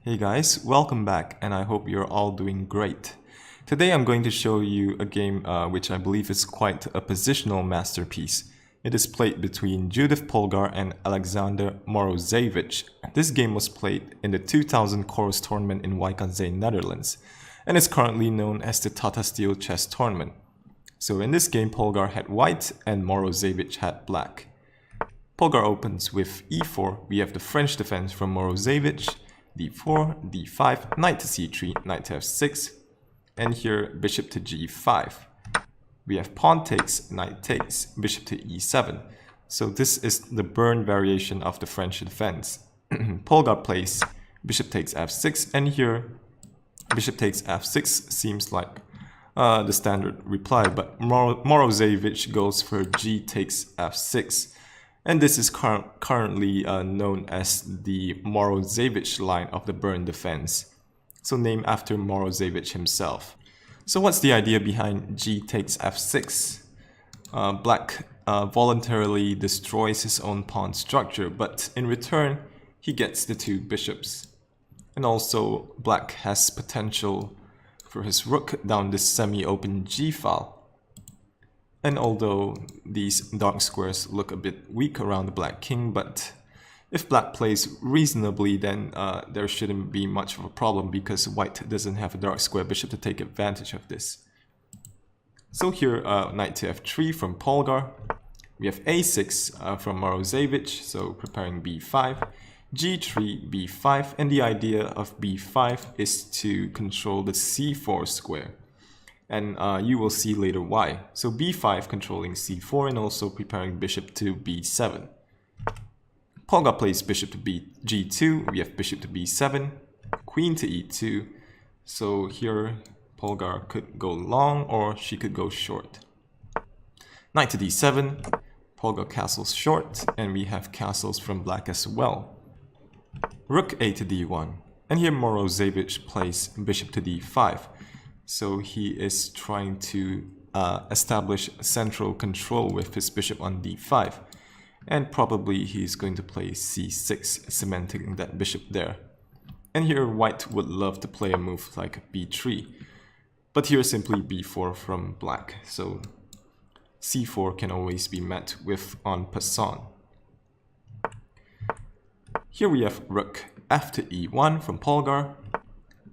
Hey guys, welcome back and I hope you're all doing great. Today I'm going to show you a game which I believe is quite a positional masterpiece. It is played between Judith Polgar and Alexander Morozevich. This game was played in the 2000 Corus Tournament in Wijk, Netherlands, and is currently known as the Tata Steel Chess Tournament. So in this game, Polgar had white and Morozevich had black. Polgar opens with e4. We have the French defense from Morozevich, d4, d5, knight to c3, knight to f6, and here bishop to g5. We have pawn takes, knight takes, bishop to e7. So this is the burn variation of the French defense. Polgar plays bishop takes f6, and here bishop takes f6 seems like the standard reply, but Morozevich goes for g takes f6. And this is currently known as the Morozevich line of the burn defense, so named after Morozevich himself. So what's the idea behind g takes f6? Black voluntarily destroys his own pawn structure, but in return he gets the two bishops. And also black has potential for his rook down this semi-open g file. And although these dark squares look a bit weak around the black king, but if black plays reasonably, then there shouldn't be much of a problem because white doesn't have a dark square bishop to take advantage of this. So here, knight to f3 from Polgar. We have a6 from Morozevich, so preparing b5, g3, b5, and the idea of b5 is to control the c4 square. And you will see later why. So b5 controlling c4 and also preparing bishop to b7. Polgar plays bishop to g2, we have bishop to b7, queen to e2. So here Polgar could go long or she could go short. Knight to d7, Polgar castles short, and we have castles from black as well. Rook a to d1, and here Morozevich plays bishop to d5. So he is trying to establish central control with his bishop on d5. And probably he's going to play c6, cementing that bishop there. And here white would love to play a move like b3. But here simply b4 from black. So c4 can always be met with en passant. Here we have rook f to e1 from Polgar.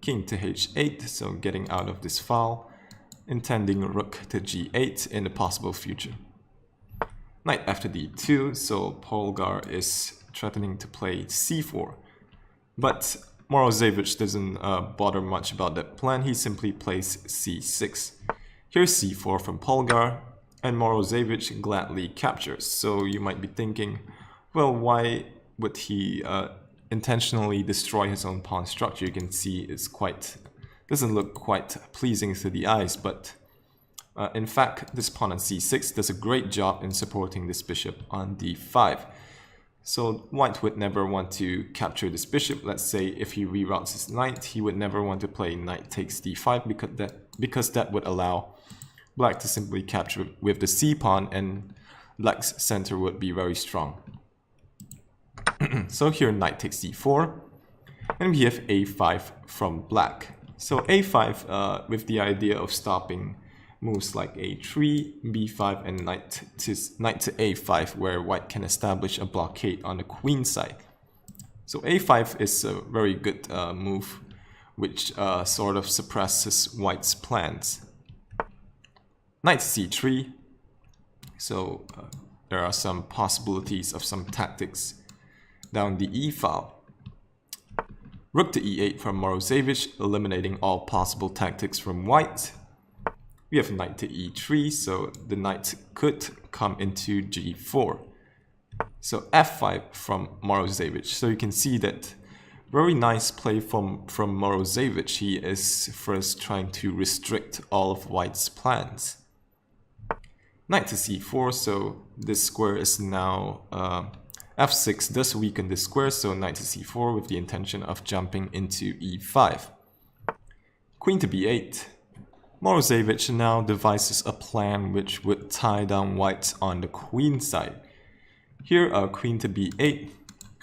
King to h8, so getting out of this file, intending rook to g8 in the possible future. Knight f to d2, so Polgar is threatening to play c4. But Morozevich doesn't bother much about that plan, he simply plays c6. Here's c4 from Polgar, and Morozevich gladly captures. So you might be thinking, well, why would he intentionally destroy his own pawn structure? You can see it's doesn't look quite pleasing to the eyes, but in fact this pawn on c6 does a great job in supporting this bishop on d5. So white would never want to capture this bishop. Let's say if he reroutes his knight, he would never want to play knight takes d5 because that would allow black to simply capture with the c pawn, and black's center would be very strong. So here knight takes d4, and we have a5 from black. So a5 with the idea of stopping moves like a3, b5, and knight to a5, where white can establish a blockade on the queen side. So a5 is a very good move, which sort of suppresses white's plans. Knight to c3, so there are some possibilities of some tactics down the e file. Rook to e8 from Morozevich, eliminating all possible tactics from white. We have knight to e3, so the knight could come into g4. So f5 from Morozevich. So you can see that very nice play from Morozevich. He is first trying to restrict all of white's plans. Knight to c4, so this square is now f6 does weaken this square, so knight to c4 with the intention of jumping into e5. Queen to b8. Morozevich now devises a plan which would tie down white on the queen side. Here queen to b8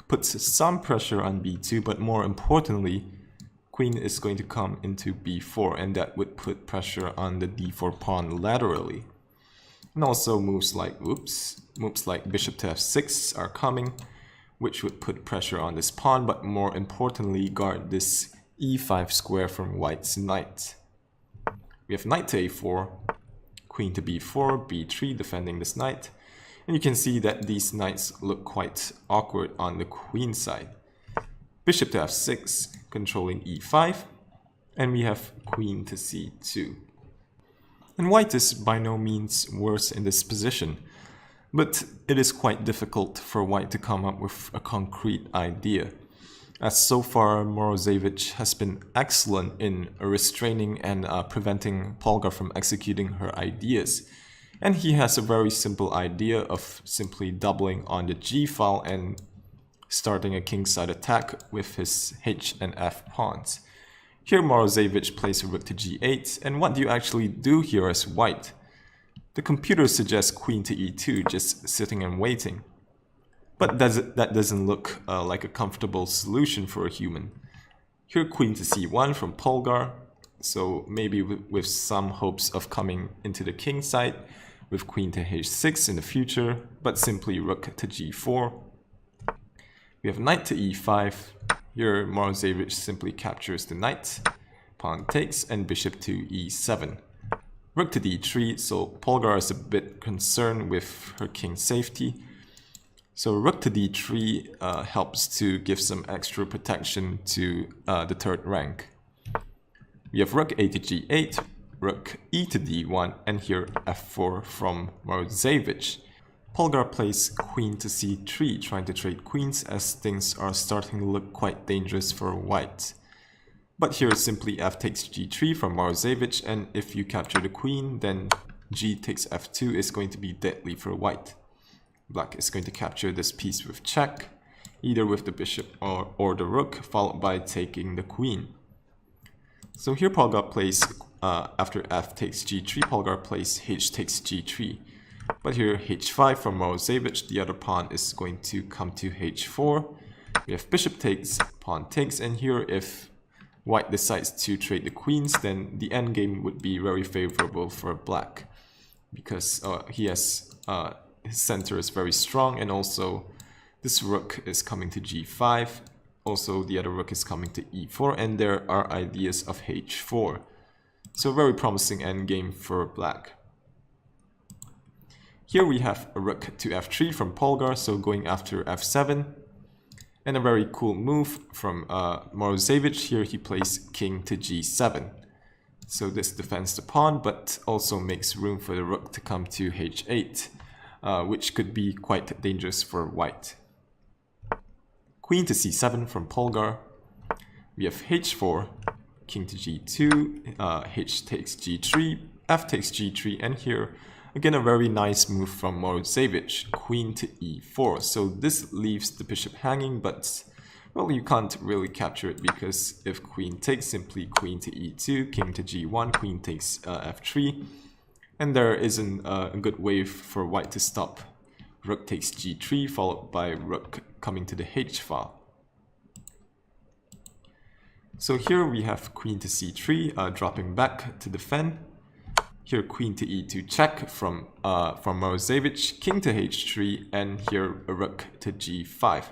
puts some pressure on b2, but more importantly, queen is going to come into b4, and that would put pressure on the d4 pawn laterally. And also moves like bishop to f6 are coming, which would put pressure on this pawn, but more importantly guard this e5 square from white's knight. We have knight to a4, queen to b4, b3 defending this knight. And you can see that these knights look quite awkward on the queen side. Bishop to f6, controlling e5, and we have queen to c2. And white is by no means worse in this position, but it is quite difficult for white to come up with a concrete idea, as so far Morozevich has been excellent in restraining and preventing Polgar from executing her ideas. And he has a very simple idea of simply doubling on the g file and starting a kingside attack with his h and f pawns. Here Morozevich plays a rook to g8, and what do you actually do here as white? The computer suggests queen to e2, just sitting and waiting. But that doesn't look like a comfortable solution for a human. Here queen to c1 from Polgar, so maybe with some hopes of coming into the king side, with queen to h6 in the future, but simply rook to g4. We have knight to e5. Here Morozevich simply captures the knight, pawn takes, and bishop to e7. Rook to d3, so Polgar is a bit concerned with her king's safety. So rook to d3 helps to give some extra protection to the third rank. We have rook a to g8, rook e to d1, and here f4 from Morozevich. Polgar plays queen to c3, trying to trade queens as things are starting to look quite dangerous for white. But here it's simply f takes g3 from Morozevich, and if you capture the queen, then g takes f2 is going to be deadly for white. Black is going to capture this piece with check, either with the bishop or the rook, followed by taking the queen. So here Polgar plays, after f takes g3, Polgar plays h takes g3. But here h5 from Morozevich, the other pawn is going to come to h4. We have bishop takes, pawn takes, and here if white decides to trade the queens, then the endgame would be very favorable for black, because his center is very strong, and also this rook is coming to g5. Also the other rook is coming to e4, and there are ideas of h4. So very promising endgame for black. Here we have a rook to f3 from Polgar, so going after f7. And a very cool move from Morozevich. Here he plays king to g7. So this defends the pawn, but also makes room for the rook to come to h8, which could be quite dangerous for white. Queen to c7 from Polgar. We have h4, king to g2, h takes g3, f takes g3, and here again a very nice move from Morozevich, queen to e4. So this leaves the bishop hanging, but well, you can't really capture it, because if queen takes, simply queen to e2, king to g1, queen takes f3, and there isn't a good way for white to stop. Rook takes g3, followed by rook coming to the h file. So here we have queen to c3, dropping back to defend. Here queen to e2 check from Morozevich, king to h3, and here a rook to g5.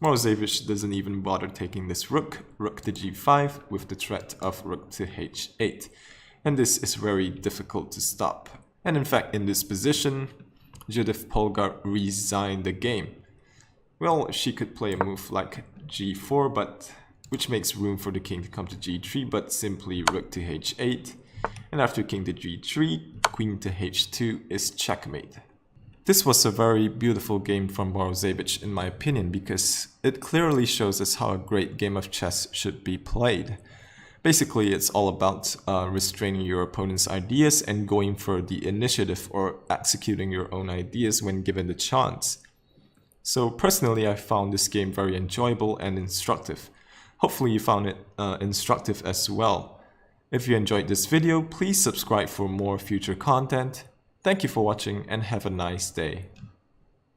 Morozevich doesn't even bother taking this rook to g5 with the threat of rook to h8. And this is very difficult to stop. And in fact, in this position, Judith Polgar resigned the game. Well, she could play a move like g4, which makes room for the king to come to g3, but simply rook to h8. And after king to g3, queen to h2 is checkmate. This was a very beautiful game from Morozevich in my opinion, because it clearly shows us how a great game of chess should be played. Basically, it's all about restraining your opponent's ideas and going for the initiative or executing your own ideas when given the chance. So personally, I found this game very enjoyable and instructive. Hopefully you found it instructive as well. If you enjoyed this video, please subscribe for more future content. Thank you for watching and have a nice day.